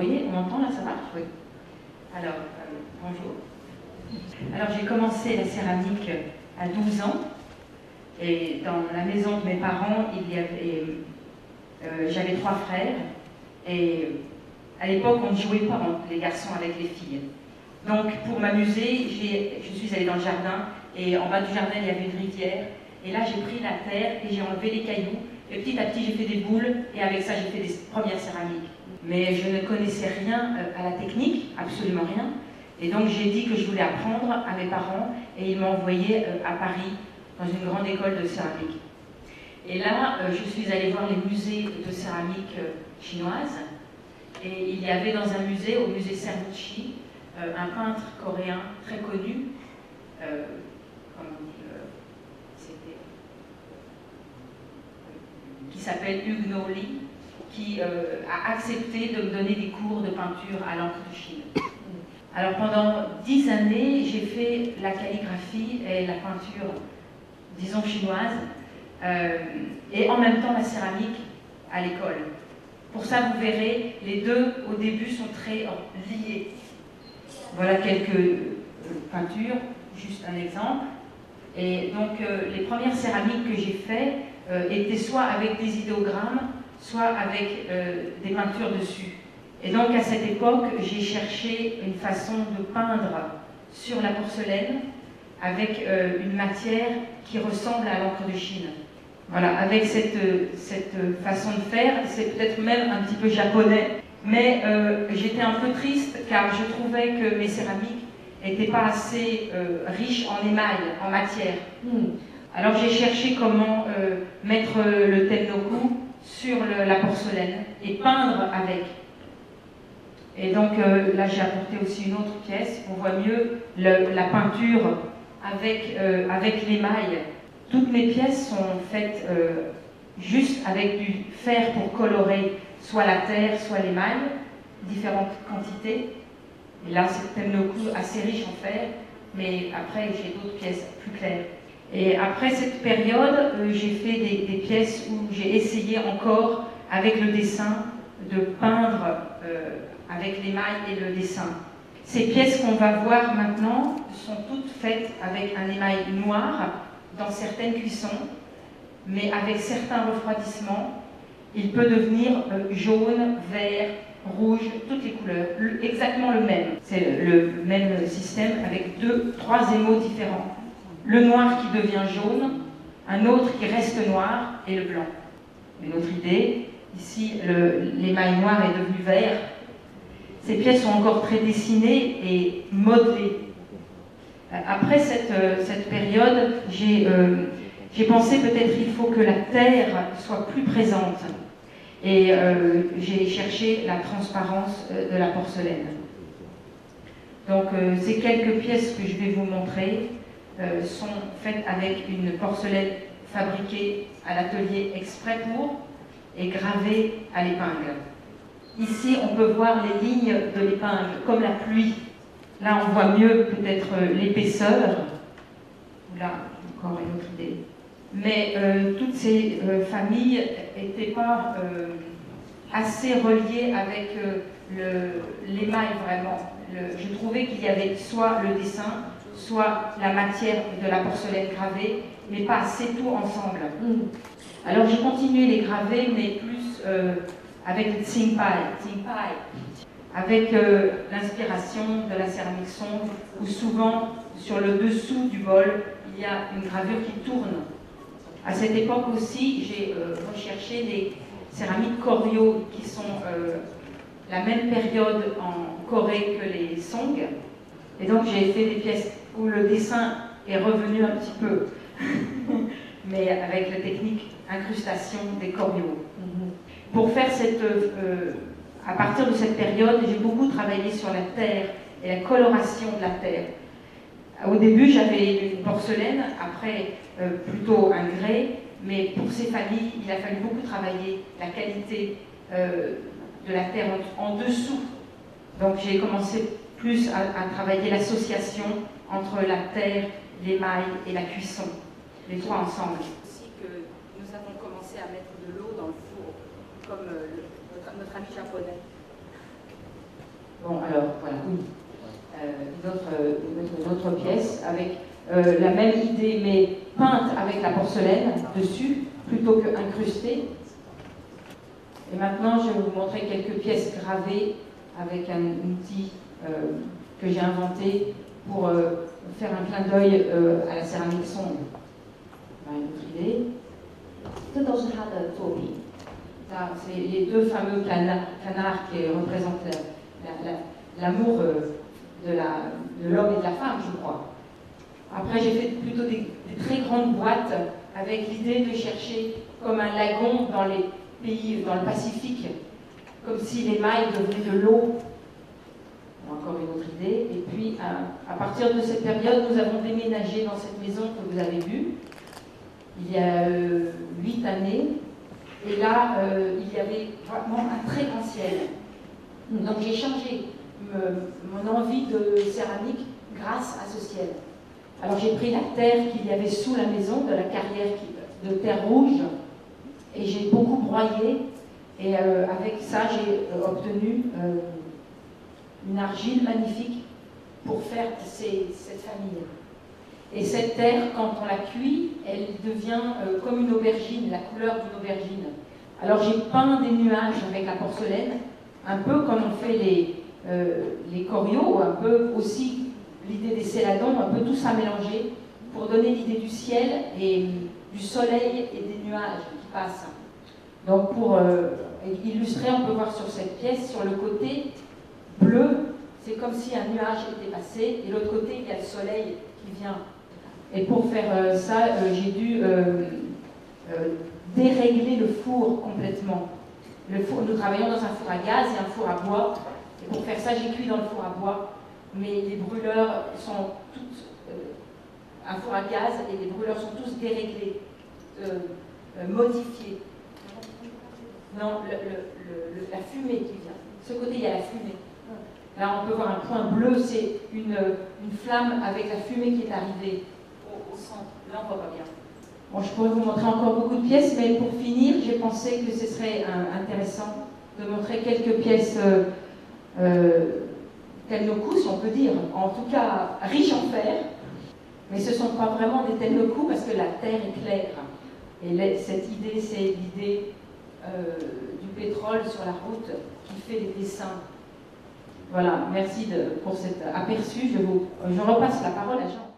voyez, on entend là, ça marche? Oui. Alors, bonjour. Alors j'ai commencé la céramique à 12 ans. Et dans la maison de mes parents, j'avais 3 frères. Et à l'époque, on ne jouait pas les garçons avec les filles. Donc pour m'amuser, je suis allée dans le jardin. Et en bas du jardin, il y avait une rivière. Et là, j'ai pris la terre et j'ai enlevé les cailloux. Et petit à petit, j'ai fait des boules. Et avec ça, j'ai fait des premières céramiques. Mais je ne connaissais rien à la technique, absolument rien. Et donc, j'ai dit que je voulais apprendre à mes parents. Et ils m'ont envoyé à Paris, dans une grande école de céramique. Et là, je suis allée voir les musées de céramique chinoise. Et il y avait dans un musée, au musée Cerruti, un peintre coréen très connu, qui s'appelle Hugues No Lee, qui a accepté de me donner des cours de peinture à l'encre de Chine. Alors pendant 10 années, j'ai fait la calligraphie et la peinture, disons chinoise, et en même temps la céramique à l'école. Pour ça, vous verrez, les deux au début sont très liés. Voilà quelques peintures, juste un exemple. Et donc les premières céramiques que j'ai faites étaient soit avec des idéogrammes, soit avec des peintures dessus. Et donc à cette époque, j'ai cherché une façon de peindre sur la porcelaine avec une matière qui ressemble à l'encre de Chine. Voilà, avec cette façon de faire, c'est peut-être même un petit peu japonais, mais j'étais un peu triste car je trouvais que mes céramiques n'étaient pas assez riches en émail, en matière. Alors j'ai cherché comment mettre le tennoku sur la porcelaine et peindre avec. Et donc là j'ai apporté aussi une autre pièce, on voit mieux la peinture avec l'émail. Toutes mes pièces sont faites juste avec du fer pour colorer soit la terre, soit l'émail, différentes quantités. Et là c'est tennoku assez riche en fer, mais après j'ai d'autres pièces plus claires. Et après cette période, j'ai fait des pièces où j'ai essayé encore avec le dessin de peindre avec l'émail et le dessin. Ces pièces qu'on va voir maintenant sont toutes faites avec un émail noir dans certaines cuissons, mais avec certains refroidissements, il peut devenir jaune, vert, rouge, toutes les couleurs, exactement le même. C'est le même système avec 3 émaux différents. Le noir qui devient jaune, un autre qui reste noir et le blanc. Une autre idée, ici l'émail noir est devenu vert. Ces pièces sont encore très dessinées et modelées. Après cette période, j'ai pensé peut-être qu'il faut que la terre soit plus présente. Et j'ai cherché la transparence de la porcelaine. Donc ces quelques pièces que je vais vous montrer sont faites avec une porcelaine fabriquée à l'atelier exprès pour et gravée à l'épingle. Ici, on peut voir les lignes de l'épingle, comme la pluie. Là, on voit mieux peut-être l'épaisseur. Là, encore une autre idée. Mais toutes ces familles n'étaient pas assez reliées avec l'émail, vraiment. Je trouvais qu'il y avait soit le dessin, soit la matière de la porcelaine gravée, mais pas assez tout ensemble. Alors, j'ai continué les gravés, mais plus avec le Tsingpai, avec l'inspiration de la céramique sombre, où souvent, sur le dessous du bol, il y a une gravure qui tourne. À cette époque aussi, j'ai recherché les céramiques Koryo, qui sont la même période en Corée que les Song. Et donc, j'ai fait des pièces où le dessin est revenu un petit peu, mais avec la technique incrustation des Koryo. Pour faire à partir de cette période, j'ai beaucoup travaillé sur la terre et la coloration de la terre. Au début, j'avais une porcelaine, après plutôt un grès, mais pour ces familles, il a fallu beaucoup travailler la qualité de la terre en dessous. Donc j'ai commencé plus à travailler l'association entre la terre, l'émail et la cuisson, les trois ensemble. Aussi que nous avons commencé à mettre de l'eau dans le four, comme notre ami japonais. voilà, oui. Une autre pièce avec la même idée, mais peinte avec la porcelaine dessus, plutôt que incrustée. Et maintenant, je vais vous montrer quelques pièces gravées avec un outil que j'ai inventé pour faire un clin d'œil à la céramique sombre. Voilà une autre idée. 这都是他的作品。C'est les deux fameux canards qui représentent l'amour de l'homme et de la femme, je crois. Après, j'ai fait plutôt des très grandes boîtes avec l'idée de chercher comme un lagon dans les pays, dans le Pacifique, comme si les mailles devenaient de l'eau. Encore une autre idée. Et puis, à partir de cette période, nous avons déménagé dans cette maison que vous avez vue, il y a 8 années. Et là, il y avait vraiment un très grand ciel. Donc j'ai changé mon envie de céramique grâce à ce ciel. Alors j'ai pris la terre qu'il y avait sous la maison, de la carrière de terre rouge, et j'ai beaucoup broyé. Et avec ça, j'ai obtenu une argile magnifique pour faire cette famille. Et cette terre, quand on la cuit, elle devient comme une aubergine, la couleur d'une aubergine. Alors j'ai peint des nuages avec la porcelaine, un peu comme on fait les coriaux, un peu aussi l'idée des céladons, un peu tout ça mélangé, pour donner l'idée du ciel et du soleil et des nuages qui passent. Donc pour illustrer, on peut voir sur cette pièce, sur le côté bleu, c'est comme si un nuage était passé, et l'autre côté, il y a le soleil qui vient. Et pour faire ça, j'ai dû dérégler le four complètement. Nous travaillons dans un four à gaz et un four à bois. Et pour faire ça, j'ai cuit dans le four à bois. Mais les brûleurs sont tous... un four à gaz et les brûleurs sont tous déréglés, modifiés. Non, la fumée qui vient. Ce côté, il y a la fumée. Là, on peut voir un point bleu, c'est une flamme avec la fumée qui est arrivée au centre. Là, on ne voit pas bien. Bon, je pourrais vous montrer encore beaucoup de pièces, mais pour finir, j'ai pensé que ce serait intéressant de montrer quelques pièces tennoku, si on peut dire, en tout cas riches en fer, mais ce ne sont pas vraiment des tennoku parce que la terre est claire. Et cette idée, c'est l'idée du pétrole sur la route qui fait les dessins. Voilà, merci pour cet aperçu. Je repasse la parole à Jean.